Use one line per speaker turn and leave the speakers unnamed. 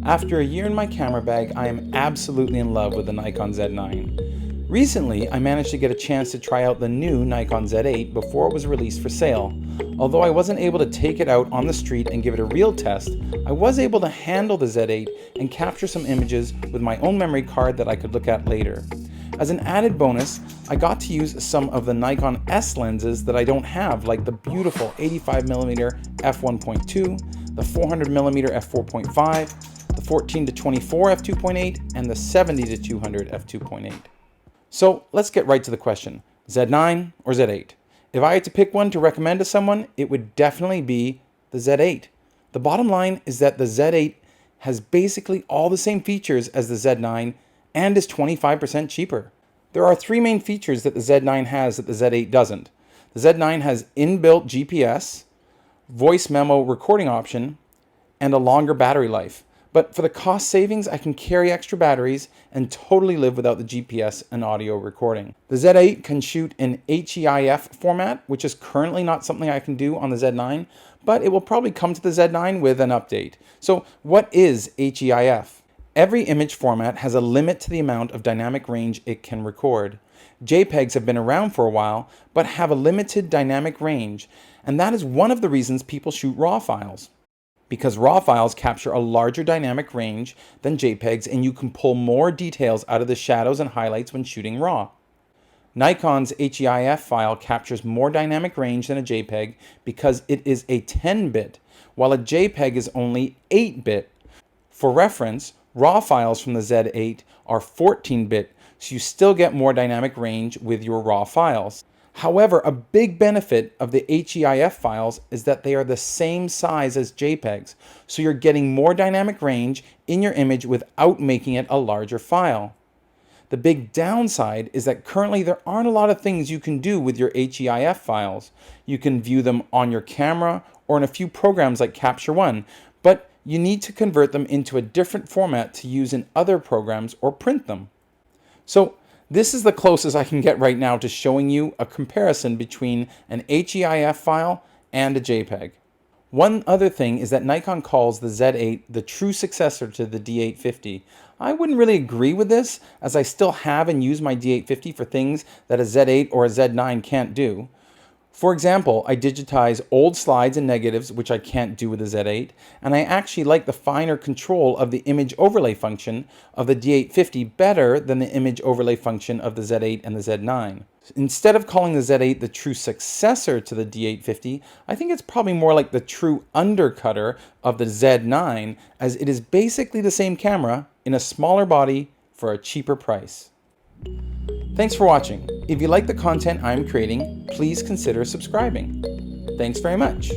After a year in my camera bag, I am absolutely in love with the Nikon Z9. Recently, I managed to get a chance to try out the new Nikon Z8 before it was released for sale. Although I wasn't able to take it out on the street and give it a real test, I was able to handle the Z8 and capture some images with my own memory card that I could look at later. As an added bonus, I got to use some of the Nikon S lenses that I don't have, like the beautiful 85mm f1.2, the 400mm f4.5, the 14-24 f2.8, and the 70-200 f2.8. So let's get right to the question. Z9 or Z8? If I had to pick one to recommend to someone, it would definitely be the Z8. The bottom line is that the Z8 has basically all the same features as the Z9 and is 25% cheaper. There are three main features that the Z9 has that the Z8 doesn't. The Z9 has inbuilt GPS, voice memo recording option, and a longer battery life. But for the cost savings, I can carry extra batteries and totally live without the GPS and audio recording. The Z8 can shoot in HEIF format, which is currently not something I can do on the Z9, but it will probably come to the Z9 with an update. So what is HEIF? Every image format has a limit to the amount of dynamic range it can record. JPEGs have been around for a while, but have a limited dynamic range, and that is one of the reasons people shoot RAW files. Because RAW files capture a larger dynamic range than JPEGs, and you can pull more details out of the shadows and highlights when shooting RAW. Nikon's HEIF file captures more dynamic range than a JPEG because it is a 10-bit, while a JPEG is only 8-bit. For reference, RAW files from the Z8 are 14-bit, so you still get more dynamic range with your RAW files. However, a big benefit of the HEIF files is that they are the same size as JPEGs, so you're getting more dynamic range in your image without making it a larger file. The big downside is that currently there aren't a lot of things you can do with your HEIF files. You can view them on your camera or in a few programs like Capture One, but you need to convert them into a different format to use in other programs or print them. So this is the closest I can get right now to showing you a comparison between an HEIF file and a JPEG. One other thing is that Nikon calls the Z8 the true successor to the D850. I wouldn't really agree with this, as I still have and use my D850 for things that a Z8 or a Z9 can't do. For example, I digitize old slides and negatives, which I can't do with the Z8, and I actually like the finer control of the image overlay function of the D850 better than the image overlay function of the Z8 and the Z9. Instead of calling the Z8 the true successor to the D850, I think it's probably more like the true undercutter of the Z9, as it is basically the same camera in a smaller body for a cheaper price. Thanks for watching. If you like the content I'm creating, please consider subscribing. Thanks very much.